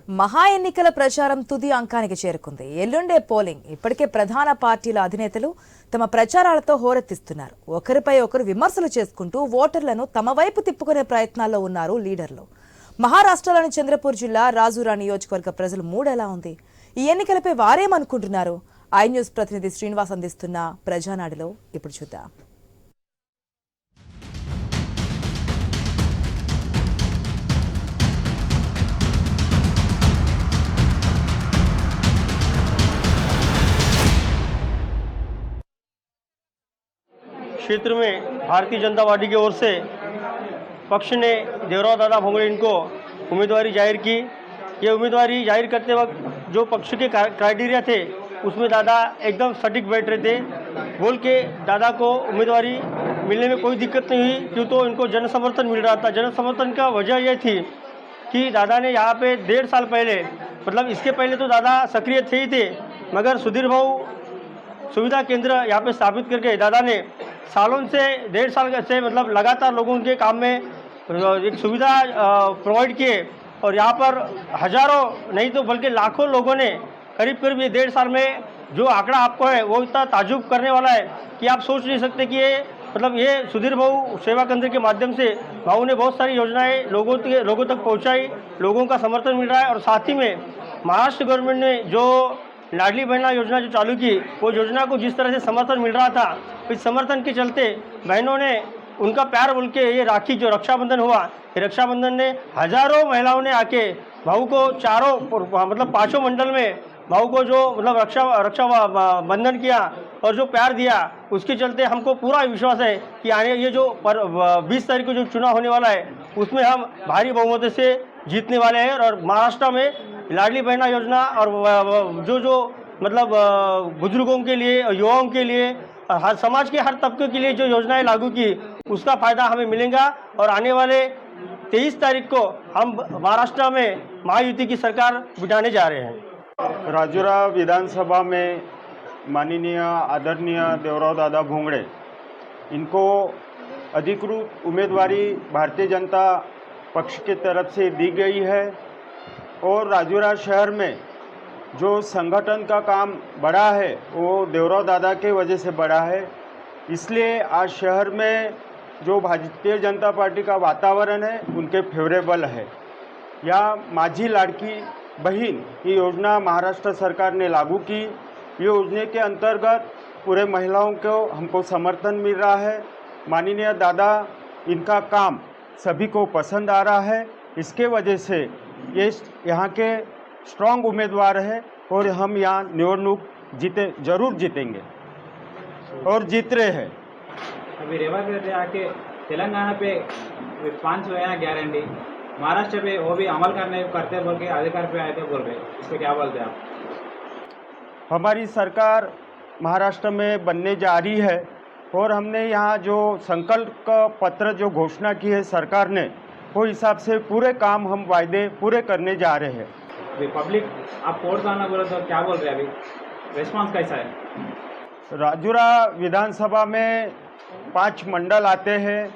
మహా ఎన్నికల ప్రచారం తుది అంకానికి చేరుకుంది. ఎల్లుండే పోలింగ్. ఇప్పటికే ప్రధాన పార్టీల అధినేతలు తమ ప్రచారాలతో హోరెత్తిస్తున్నారు. ఒకరిపై ఒకరు విమర్శలు చేసుకుంటూ ఓటర్లను తమ వైపు తిప్పుకునే ప్రయత్నాల్లో ఉన్నారు లీడర్లు. మహారాష్ట్రలోని చంద్రపూర్ జిల్లా రాజురా నియోజకవర్గ ప్రజల మూడ్ ఎలా ఉంది? ఈ ఎన్నికలపై వారేమనుకుంటున్నారు? ఐ న్యూస్ ప్రతినిధి శ్రీనివాస్ అందిస్తున్న ప్రజానాడిలో ఇప్పుడు చూద్దాం. क्षेत्र में भारतीय जनता पार्टी की ओर से पक्ष ने देवराव दादा भोंगड़े इनको उम्मीदवारी जाहिर की। ये उम्मीदवारी जाहिर करते वक्त जो पक्ष के क्राइटेरिया थे उसमें दादा एकदम सटीक बैठ रहे थे। बोल के दादा को उम्मीदवारी मिलने में कोई दिक्कत नहीं हुई, क्यों तो इनको जन समर्थन मिल रहा था। जन समर्थन का वजह यह थी कि दादा ने यहाँ पे 1.5 साल पहले, मतलब इसके पहले तो दादा सक्रिय थे ही थे, मगर सुधीर भाऊ सुविधा केंद्र यहाँ पे स्थापित करके दादा ने सालों से 1.5 साल से मतलब लगातार लोगों के काम में एक सुविधा प्रोवाइड किए। और यहाँ पर हजारों नहीं तो बल्कि लाखों लोगों ने करीब करीब ये 1.5 साल में जो आंकड़ा आपको है वो इतना ताजुब करने वाला है कि आप सोच नहीं सकते कि ये मतलब ये सुधीर भाऊ सेवा केंद्र के माध्यम से भाऊ ने बहुत सारी योजनाएं लोगों तक पहुँचाई। लोगों का समर्थन मिल रहा है। और साथ ही में महाराष्ट्र गवर्नमेंट ने जो लाडली बहना योजना जो चालू की, वो योजना को जिस तरह से समर्थन मिल रहा था, इस समर्थन के चलते बहनों ने उनका प्यार बोल के ये राखी जो रक्षाबंधन हुआ, ये रक्षाबंधन ने हजारों महिलाओं ने आके भाऊ को चारों मतलब 5 मंडल में भाऊ को जो मतलब रक्षा बंधन किया और जो प्यार दिया, उसके चलते हमको पूरा विश्वास है कि आने ये जो 20 तारीख को जो चुनाव होने वाला है उसमें हम भारी बहुमत से जीतने वाले हैं। और महाराष्ट्र में लाडली बहना योजना और जो मतलब बुजुर्गों के लिए, युवाओं के लिए, हर समाज के हर तबके के लिए जो योजनाएं लागू की, उसका फायदा हमें मिलेगा। और आने वाले 23 तारीख को हम महाराष्ट्र में महायुति की सरकार बिठाने जा रहे हैं। राजुरा विधानसभा में माननीय आदरणीय देवराव दादा भोंगड़े इनको अधिकृत उम्मीदवारी भारतीय जनता पक्ष की तरफ से दी गई है। और राजुरा शहर में जो संगठन का काम बढ़ा है वो देवराव दादा के वजह से बढ़ा है। इसलिए आज शहर में जो भारतीय जनता पार्टी का वातावरण है उनके फेवरेबल है। या माझी लाड़की बहन ये योजना महाराष्ट्र सरकार ने लागू की। ये योजना के अंतर्गत पूरे महिलाओं को हमको समर्थन मिल रहा है। माननीय दादा इनका काम सभी को पसंद आ रहा है। इसके वजह से ये यहाँ के स्ट्रॉन्ग उम्मीदवार है और हम यहाँ निवडणूक जरूर जीतेंगे और जीत रहे हैं। अभी रेवात रेड्डी आके तेलंगाना पे 5 जो है गारंटी, महाराष्ट्र पे वो भी अमल करते बोल के अधिकार पे आए थे बोल रहे, इस पर क्या बोलते हैं आप? हमारी सरकार महाराष्ट्र में बनने जा रही है और हमने यहाँ जो संकल्प पत्र जो घोषणा की है सरकार ने, वो हिसाब से पूरे काम हम वायदे पूरे करने जा रहे हैं। अभी पब्लिक आप वोट डालना बोले तो क्या बोल रहे हैं? अभी रिस्पांस कैसा है? राजुरा विधानसभा में 5 मंडल आते हैं।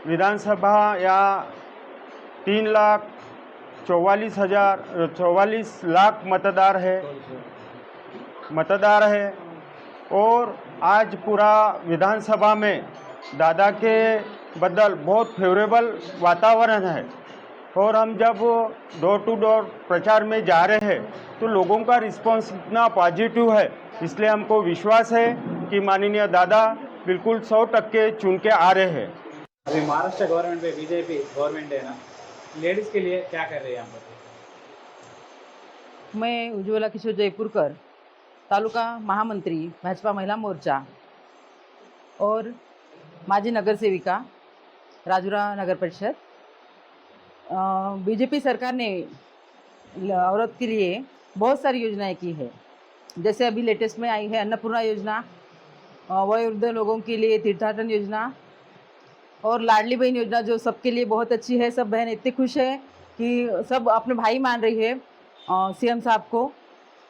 विधानसभा या 3,44,000 लाख मतदार है। और आज पूरा विधानसभा में दादा के बदल बहुत फेवरेबल वातावरण है। और हम जब डोर टू डोर प्रचार में जा रहे हैं तो लोगों का रिस्पांस इतना पॉजिटिव है, इसलिए हमको विश्वास है कि माननीय दादा बिल्कुल 100% चुन के आ रहे हैं। अभी महाराष्ट्र गवर्नमेंट पे बीजेपी गवर्नमेंट है ना, लेडीज के लिए क्या कर रहे हैं यहाँ पर? मैं उज्ज्वला किशोर जयपुरकर, तालुका महामंत्री भाजपा महिला मोर्चा और माजी नगर सेविका राजुरा नगर परिषद। बीजेपी सरकार ने औरत के लिए बहुत सारी योजनाएं की है। जैसे अभी लेटेस्ट में आई है अन्नपूर्णा योजना, वयोवृद्ध लोगों के लिए तीर्थाटन योजना और लाडली बहन योजना जो सबके लिए बहुत अच्छी है। सब बहन इतने खुश है कि सब अपने भाई मान रही है सीएम साहब को।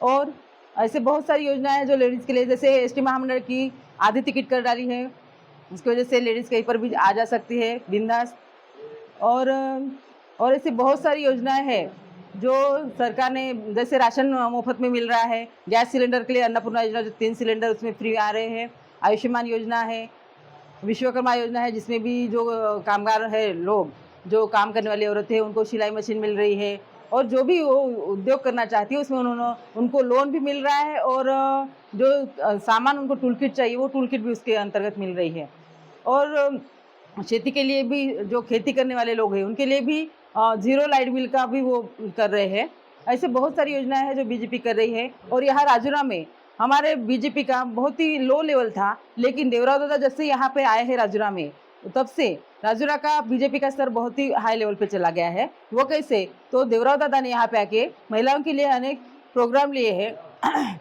और ऐसे बहुत सारी योजनाएं हैं जो लेडीज़ के लिए, जैसे एसटी महामंडल की आधी टिकट कर डाली है, उसकी वजह से लेडीज़ कहीं पर भी आ जा सकती है बिंदास। और ऐसी बहुत सारी योजनाएं हैं जो सरकार ने जैसे राशन मुफ्त में मिल रहा है, गैस सिलेंडर के लिए अन्नपूर्णा योजना जो 3 सिलेंडर उसमें फ्री आ रहे हैं, आयुष्मान योजना है, विश्वकर्मा योजना है जिसमें भी जो कामगार है लोग जो काम करने वाली औरतें हैं उनको सिलाई मशीन मिल रही है, और जो भी वो उद्योग करना चाहती है उसमें उनको लोन भी मिल रहा है, और जो सामान उनको टूल किट चाहिए वो टूल किट भी उसके अंतर्गत मिल रही है। और खेती के लिए भी जो खेती करने वाले लोग हैं उनके लिए भी 0 लाइट बिल का भी वो कर रहे हैं। ऐसे बहुत सारी योजनाएं हैं जो बीजेपी कर रही है। और यहाँ राजूरा में हमारे बीजेपी का बहुत ही लो लेवल था, लेकिन देवराव दादा जब से यहाँ पे आए हैं राजूरा में, तब से राजूरा का बीजेपी का स्तर बहुत ही हाई लेवल पे चला गया है। वो कैसे, तो देवराव दादा ने यहाँ पे आके महिलाओं के लिए अनेक प्रोग्राम लिए हैं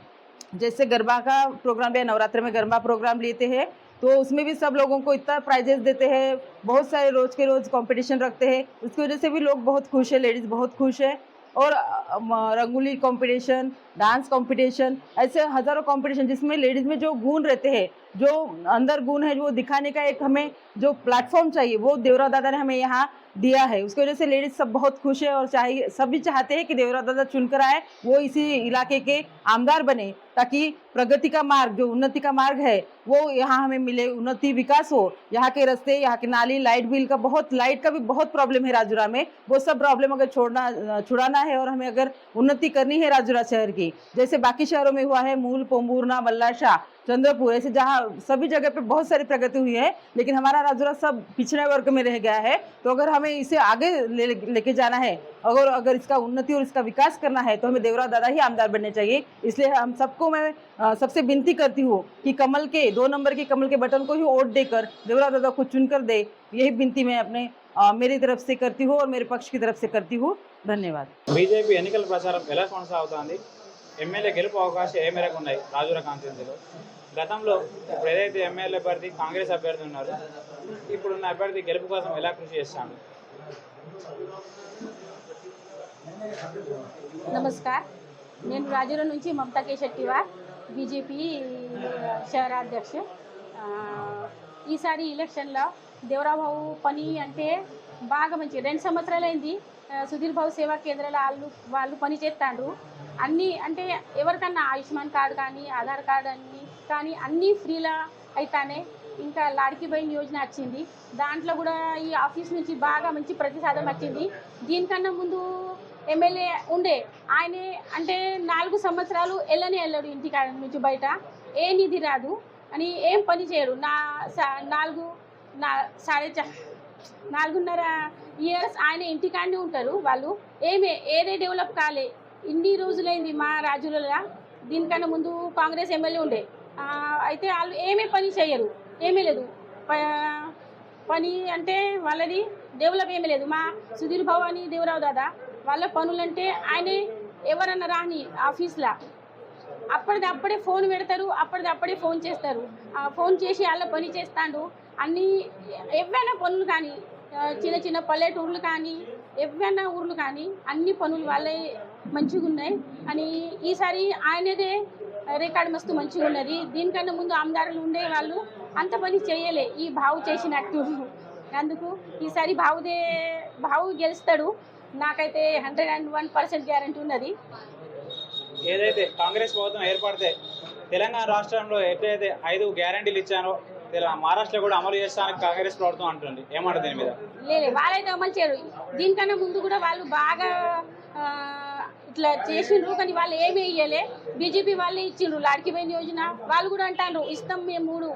जैसे गरबा का प्रोग्राम लिया, नवरात्र में गरबा प्रोग्राम लेते हैं, तो उसमें भी सब लोगों को इतना प्राइजेस देते हैं, बहुत सारे रोज के रोज कंपटीशन रखते हैं, उसकी वजह से भी लोग बहुत खुश है, लेडीज़ बहुत खुश है। और रंगोली कंपटीशन, डांस कंपटीशन, ऐसे हज़ारों कंपटीशन जिसमें लेडीज़ में जो गुण रहते हैं, जो अंदर गुण है वो दिखाने का एक हमें जो प्लेटफॉर्म चाहिए वो देवराव दादा ने हमें यहाँ दिया है। उसकी वजह से लेडीज़ सब बहुत खुश है और चाहिए सभी चाहते हैं कि देवराव दादा चुनकर आए, वो इसी इलाके के आमदार बने, ताकि प्रगति का मार्ग जो उन्नति का मार्ग है वो यहाँ हमें मिले, उन्नति विकास हो। यहाँ के रास्ते, यहाँ की नाली, लाइट बिल का लाइट का भी बहुत प्रॉब्लम है राजूरा में, वो सब प्रॉब्लम अगर छुड़ाना है और हमें अगर उन्नति करनी है राजूरा शहर की, जैसे बाकी शहरों में हुआ है, मूल, पोम्बूरना, मल्लाशाह, चंद्रपुर, ऐसे जहाँ सभी जगह पे बहुत सारी प्रगति हुई है, लेकिन हमारा राजूरा सब पिछड़े वर्ग में रह गया है। तो अगर हमें इसे आगे लेके जाना है, अगर इसका उन्नति और इसका विकास करना है, तो हमें देवराव दादा ही आमदार बनने चाहिए। इसलिए हम सबको मैं सबसे विनती करती हूँ कि कमल के 2 नंबर के कमल के बटन को ही वोट देकर देवराव दादा को चुनकर दे, यही विनती मैं अपने मेरी तरफ से करती हूँ और मेरे पक्ष की तरफ से करती हूँ। धन्यवाद। బీజేపీ ఎన్నికల ప్రచారం ఎలా కొనసాగుతోంది? ఎమ్మెల్యే గెలుపు అవకాశం ఏ మేరకు ఉన్నాయి రాజూరా కాన్స్టిట్యున్సీలో? గతంలో ఇప్పుడు ఏదైతే ఎమ్మెల్యే అభ్యర్థి కాంగ్రెస్ అభ్యర్థి ఉన్నారు, ఇప్పుడున్న అభ్యర్థి గెలుపు కోసం ఎలా కృషి చేస్తాడు? नमस्कार, నేను రాజూరా నుంచి మమతా కే శెట్టివార్, బీజేపీ శహరాధ్యక్ష. ఈసారి ఎలక్షన్లో దేవరాబాబు పని అంటే బాగా మంచి 2 సంవత్సరాలైంది. సుధీర్ బాబు సేవా కేంద్రాల వాళ్ళు పని చేస్తాండ్రు. అన్నీ అంటే ఎవరికన్నా ఆయుష్మాన్ కార్డు కానీ, ఆధార్ కార్డు కానీ అన్నీ ఫ్రీలా అయితానే. ఇంకా లాడ్కీ బహన్ యోజన వచ్చింది, దాంట్లో కూడా ఈ ఆఫీస్ నుంచి బాగా మంచి ప్రతిసాదం వచ్చింది. దీనికన్నా ముందు ఎమ్మెల్యే ఉండే ఆయనే అంటే 4 సంవత్సరాలు వెళ్ళాడు ఇంటికాడ నుంచి బయట, ఏ నిధి రాదు అని ఏం పని చేయడు. 4.5 ఇయర్స్ ఆయన ఇంటికాడనే ఉంటారు. వాళ్ళు ఏదే డెవలప్ కాలే. ఇన్ని రోజులైంది మా రాజులలో. దీనికన్నా ముందు కాంగ్రెస్ ఎమ్మెల్యే ఉండే, అయితే వాళ్ళు ఏమీ పని చేయరు, ఏమీ లేదు పని అంటే వాళ్ళది డెవలప్ ఏమీ లేదు. మా సుధీర్ బాబు అని దేవరావు దాదా వాళ్ళ పనులంటే ఆయనే ఎవరన్నా రాని ఆఫీస్లో అప్పటిదప్పుడే ఫోన్ పెడతారు, అప్పటిదప్పుడే ఫోన్ చేస్తారు. ఫోన్ చేసి వాళ్ళ పని చేస్తాడు. అన్నీ ఏవైనా పనులు కానీ, చిన్న చిన్న పల్లెటూర్లు కానీ, ఏవైనా ఊర్లు కానీ అన్ని పనులు వాళ్ళే మంచిగా ఉన్నాయి అని ఈసారి ఆయనదే రికార్డు మస్తు మంచిగా ఉన్నది. దీనికన్నా ముందు ఆమదారులు ఉండే వాళ్ళు అంత పని చేయలే ఈ బావు చేసినట్టు. అందుకు ఈసారి బావు గెలుస్తాడు. నాకైతే 101% గ్యారెంటీ ఉన్నది. ఏదైతే కాంగ్రెస్ ప్రభుత్వం ఏర్పడితే తెలంగాణ రాష్ట్రంలో ఎట్లయితే 5 గ్యారెంటీలు ఇచ్చానో మహారాష్ట్రలో కూడా అమలు చేస్తానని కాంగ్రెస్ ప్రభుత్వం అంటుంది, ఏమంటారు దీని మీద? లేదు, వాళ్ళైతే అమలు చేయరు. దీనికన్నా ముందు కూడా వాళ్ళు బాగా ఇట్లా చేసిండ్రు, కానీ వాళ్ళు ఏమీ ఇయ్యలే. బీజేపీ వాళ్ళే ఇచ్చిండ్రు లాడ్కీ బహన్ యోజన. వాళ్ళు కూడా అంటారు ఇస్తాం మేము 3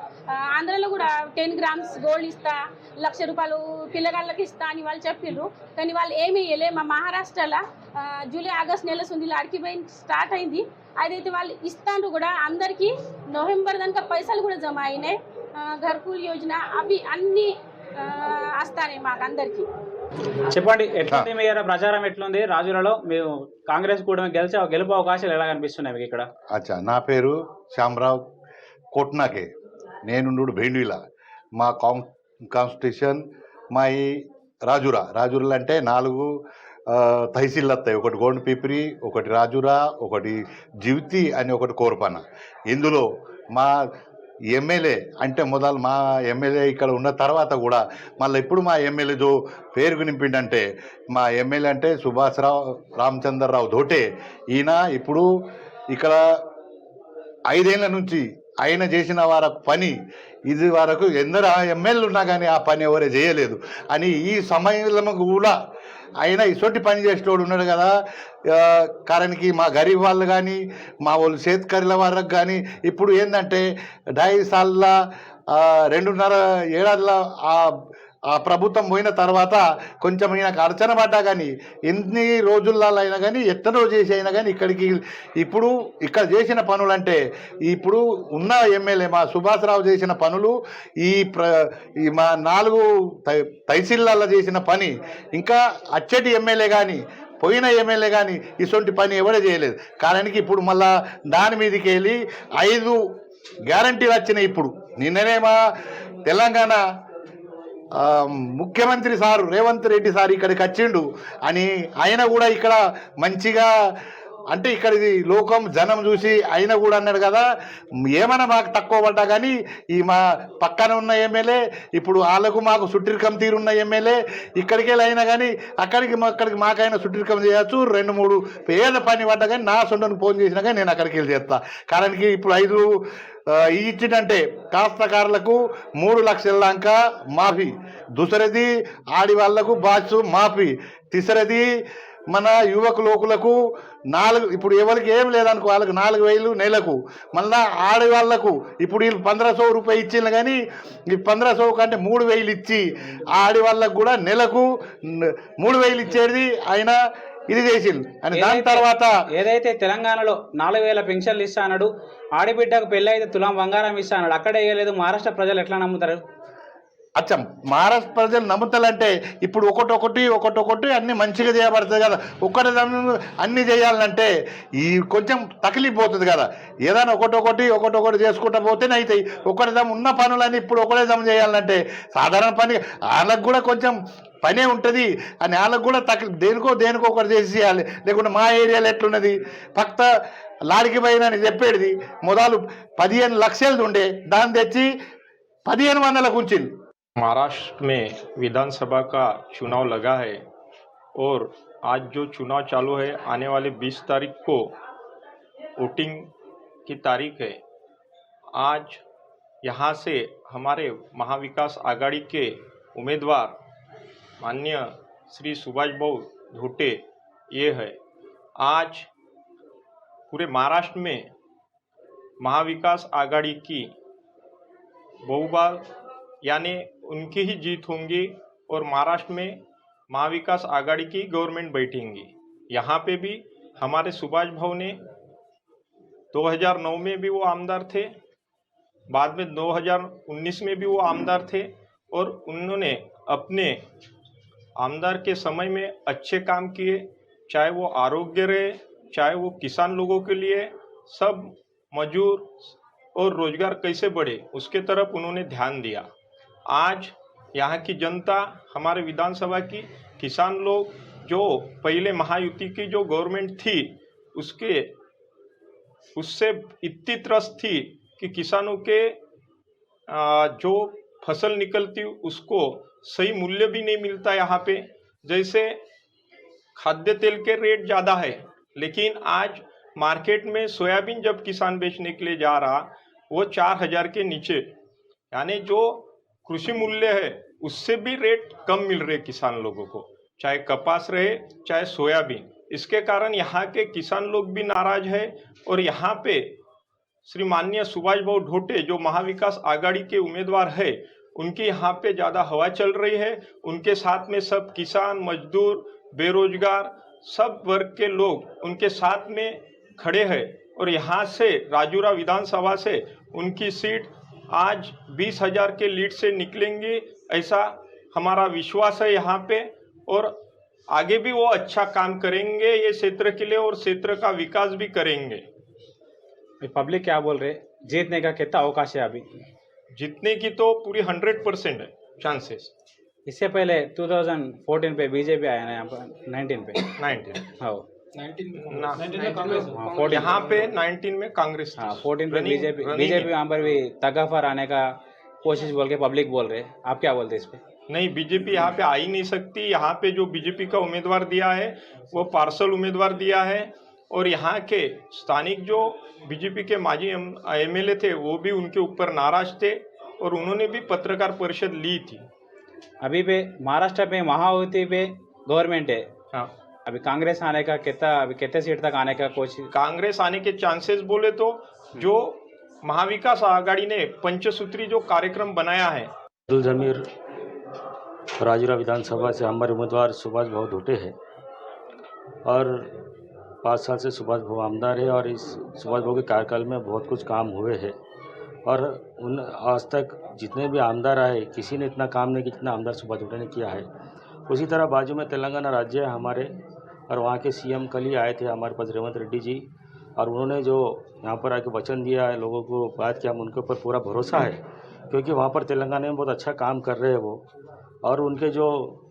ఆంధ్రలో కూడా 10 గ్రామ్స్ గోల్డ్ ఇస్తా, ₹1,00,000 పిల్లగాళ్ళకి ఇస్తా అని వాళ్ళు చెప్పిండ్రు, కానీ వాళ్ళు ఏమీ ఇయ్యలే. మా మహారాష్ట్రలో జూలై ఆగస్ట్ నెల ఉంది లాడ్కీ బహన్ స్టార్ట్ అయింది. అదైతే వాళ్ళు ఇస్తాండ్రు కూడా అందరికీ. నవంబర్ దాకా పైసలు కూడా జమ అయినాయి. ఘర్కూల్ యోజన అవి అన్నీ వస్తాయి మాకు అందరికీ. చెప్పండి, ఎట్లుంది మీ ప్రచారం? ఎట్లుంది రాజులలో? మేము కాంగ్రెస్ కూడా గెలుపు అవకాశాలు ఎలా కనిపిస్తున్నాయి మీకు ఇక్కడ? అచ్చా, నా పేరు శ్యామరావు కోట్నాకే, నేనుండు భేండిలా. మా కాన్స్టిట్యూషన్ మా ఈ రాజురా అంటే 4 తహసీళ్ళు వస్తాయి. ఒకటి గోండ్ పిప్రి, ఒకటి రాజురా, ఒకటి జీవితి అని ఒకటి కోరపన. ఇందులో మా ఎమ్మెల్యే అంటే మొదలు మా ఎమ్మెల్యే ఇక్కడ ఉన్న తర్వాత కూడా మళ్ళీ ఇప్పుడు మా ఎమ్మెల్యే జో పేరుకు నింపిండంటే మా ఎమ్మెల్యే అంటే సుభాష్రావు రామచంద్రరావు ధోటే. ఈయన ఇప్పుడు ఇక్కడ 5 ఏళ్ల నుంచి ఆయన చేసిన వరకు పని ఇది వరకు ఎందరు ఎమ్మెల్యేలు ఉన్నా కానీ ఆ పని ఎవరే చేయలేదు అని ఈ సమయంలో కూడా ఆయన ఇసొంటి పని చేసేటోడు ఉన్నాడు కదా. కారణకి మా గరీబ్ వాళ్ళు కానీ మా వాళ్ళు చేతికర్ల వాళ్ళకి కానీ ఇప్పుడు ఏంటంటే 2.5 సార్ల 2.5 ఏడాదిలో ఆ ప్రభుత్వం పోయిన తర్వాత కొంచెం ఈయనకు అర్చన పడ్డా కానీ ఎన్ని రోజుల్లో అయినా కానీ ఎత్తనో చేసి అయినా కానీ ఇక్కడికి ఇప్పుడు ఇక్కడ చేసిన పనులు అంటే ఇప్పుడు ఉన్న ఎమ్మెల్యే మా సుభాష్రావు చేసిన పనులు ఈ మా 4 తహసీల్లాల్లో చేసిన పని ఇంకా అచ్చటి ఎమ్మెల్యే కానీ పోయిన ఎమ్మెల్యే కానీ ఇటువంటి పని ఎవడే చేయలేదు. కారణానికి ఇప్పుడు మళ్ళా దాని మీదకి వెళ్ళి 5 గ్యారంటీలు వచ్చినాయి. ఇప్పుడు నిన్ననే మా తెలంగాణ ముఖ్యమంత్రి సారు రేవంత్ రెడ్డి సార్ ఇక్కడికి వచ్చిండు అని ఆయన కూడా ఇక్కడ మంచిగా అంటే ఇక్కడికి లోకం జనం చూసి ఆయన కూడా అన్నాడు కదా, ఏమైనా మాకు తక్కువ పడ్డా కానీ ఈ మా పక్కన ఉన్న ఎమ్మెల్యే ఇప్పుడు వాళ్ళకు మాకు సుట్టిరికం తీరున్న ఎమ్మెల్యే ఇక్కడికి అయినా కానీ అక్కడికి మాకైనా సుట్టిరికం చేయొచ్చు. 2-3 పేద పని పడ్డా కానీ నా సొంతకు ఫోన్ చేసినా కానీ నేను అక్కడికి వెళ్ళి చేస్తా. కారణానికి ఇప్పుడు 5 ఇచ్చిందంటే కాస్తకారులకు 3 లక్షల దాకా మాఫీ, దూసరిది ఆడి వాళ్లకు బాచు మాఫీ, తీసరిది మన యువకులకు 4 ఇప్పుడు ఎవరికి ఏం లేదనుకో వాళ్ళకి 4,000 నెలకు. మళ్ళా ఆడవాళ్లకు ఇప్పుడు వీళ్ళు 1,500 రూపాయలు ఇచ్చిండ్రు కానీ ఈ 1,500 కంటే 3,000 ఇచ్చి ఆడవాళ్ళకు కూడా నెలకు 3,000 ఇచ్చేది ఆయన ఇది చేసింది అని. దాని తర్వాత ఏదైతే తెలంగాణలో 4,000 పెన్షన్లు ఇస్తా అన్నాడు, ఆడిబిడ్డకు పెళ్ళి అయితే తులం బంగారం ఇస్తా అన్నాడు, అక్కడే వేయలేదు. మహారాష్ట్ర ప్రజలు ఎట్లా నమ్ముతారు? అచ్చా మహారాష్ట్ర ప్రజలు నమ్ముతాలంటే ఇప్పుడు ఒకటొకటి అన్ని మంచిగా చేయబడుతుంది కదా. ఒకటి అన్ని చేయాలంటే ఈ కొంచెం తకిలిపోతుంది కదా. ఏదైనా ఒకటొకటి చేసుకుంటా పోతేనే అవుతాయి. ఒకటిదం ఉన్న పనులని ఇప్పుడు ఒకటేదం చేయాలంటే సాధారణ పని వాళ్ళకు కూడా కొంచెం పనే ఉంటుంది అని వాళ్ళకు కూడా దేనికో ఒకటి చేసి చేయాలి. లేకుంటే మా ఏరియాలో ఎట్లున్నది భక్త లాడికి పైన అని చెప్పేది మొదలు 15 లక్షలు ఉండే దాన్ని తెచ్చి 1500 ఉంచింది. महाराष्ट्र में विधानसभा का चुनाव लगा है और आज जो चुनाव चालू है आने वाले 20 तारीख को वोटिंग की तारीख है. आज यहाँ से हमारे महाविकास आघाड़ी के उम्मीदवार माननीय श्री सुभाष भाऊ धोटे ये है. आज पूरे महाराष्ट्र में महाविकास आघाड़ी की बहुबार यानी उनकी ही जीत होंगी और महाराष्ट्र में महाविकास आघाड़ी की गवर्नमेंट बैठेंगी. यहाँ पे भी हमारे सुभाष भाऊ ने 2009 में भी वो आमदार थे, बाद में 2019 में भी वो आमदार थे और उन्होंने अपने आमदार के समय में अच्छे काम किए, चाहे वो आरोग्य रहे, चाहे वो किसान लोगों के लिए सब मजदूर और रोजगार कैसे बढ़े उसके तरफ उन्होंने ध्यान दिया. आज यहाँ की जनता हमारे विधानसभा की किसान लोग जो पहले महायुति की जो गवर्नमेंट थी उससे इतनी त्रस्त थी कि किसानों के जो फसल निकलती उसको सही मूल्य भी नहीं मिलता. यहाँ पे जैसे खाद्य तेल के रेट ज़्यादा है, लेकिन आज मार्केट में सोयाबीन जब किसान बेचने के लिए जा रहा वो 4,000 के नीचे, यानी जो कृषि मूल्य है उससे भी रेट कम मिल रहे किसान लोगों को, चाहे कपास रहे चाहे सोयाबीन. इसके कारण यहाँ के किसान लोग भी नाराज है और यहाँ पे श्री माननीय सुभाष भाऊ धोटे जो महाविकास आघाड़ी के उम्मीदवार है उनकी यहाँ पे ज़्यादा हवा चल रही है. उनके साथ में सब किसान, मजदूर, बेरोजगार सब वर्ग के लोग उनके साथ में खड़े हैं और यहाँ से राजूरा विधानसभा से उनकी सीट आज 20,000 के लीड से निकलेंगी, ऐसा हमारा विश्वास है यहाँ पे. और आगे भी वो अच्छा काम करेंगे ये क्षेत्र के लिए और क्षेत्र का विकास भी करेंगे. पब्लिक क्या बोल रहे, जीतने का कितना अवकाश है अभी? जीतने की तो पूरी 100% है चांसेस. इससे पहले 2014 पे बीजेपी आया ना यहाँ पर 19 पे. 19 हाँ, यहाँ पे 19 में कांग्रेस थी। 14 पे Running- बीजेपी running है। यहाँ पर भी तगाफर आने का कोशिश बोल के पब्लिक बोल रहे हैं, आप क्या बोलते हैं इस पे? नहीं, बीजेपी यहाँ पे आ ही नहीं सकती। यहाँ पे जो बीजेपी का उम्मीदवार दिया है वो पार्सल उम्मीदवार दिया है, और यहाँ के स्थानिक जो बीजेपी के माजी एमएलए थे वो भी उनके ऊपर नाराज थे, और उन्होंने भी पत्रकार परिषद ली थी। अभी पे महाराष्ट्र पे महायुति पे गवर्नमेंट है, हाँ, अभी कांग्रेस आने का कितने सीट तक आने का कोशिश? कांग्रेस आने के चांसेस बोले तो जो महाविकास आघाड़ी ने पंचसूत्री जो कार्यक्रम बनाया है, अब्दुल जमीर राजूरा विधानसभा से हमारे उम्मीदवार सुभाष भाऊ धोटे हैं, और 5 साल से सुभाष भाऊ आमदार है, और इस सुभाष भाऊ के कार्यकाल में बहुत कुछ काम हुए हैं, और उन आज तक जितने भी आमदार आए किसी ने इतना काम नहीं किया जितना आमदार सुभाष धोटे ने किया है। उसी तरह बाजू में तेलंगाना राज्य है हमारे, और वहाँ के सीएम कल ही आए थे हमारे पास रेवंत रेड्डी जी, और उन्होंने जो यहाँ पर आके वचन दिया है लोगों को, बात किया, हम उनके ऊपर पूरा भरोसा है, क्योंकि वहाँ पर तेलंगाना में बहुत अच्छा काम कर रहे हैं वो। और उनके जो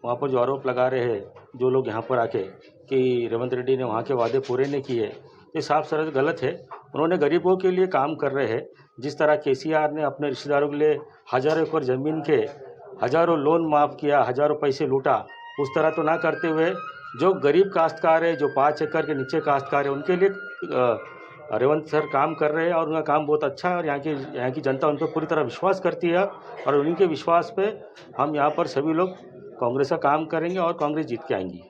वहाँ पर जो आरोप लगा रहे हैं जो लोग यहाँ पर आके कि रेवंत रेड्डी ने वहाँ के वादे पूरे नहीं किए, ये साफ सरल गलत है। उन्होंने गरीबों के लिए काम कर रहे हैं। जिस तरह केसीआर ने अपने रिश्तेदारों के लिए हज़ारों एकड़ ज़मीन के हज़ारों लोन माफ़ किया, हज़ारों पैसे लूटा, उस तरह तो ना करते हुए जो गरीब काश्तकार है, जो 5 एकड़ के नीचे काश्तकार है, उनके लिए रेवंत सर काम कर रहे हैं, और उनका काम बहुत अच्छा है, और यहाँ की जनता उन पर पूरी तरह विश्वास करती है, और उन्हीं के विश्वास पे हम यहाँ पर सभी लोग कांग्रेस का काम करेंगे और कांग्रेस जीत के आएंगी।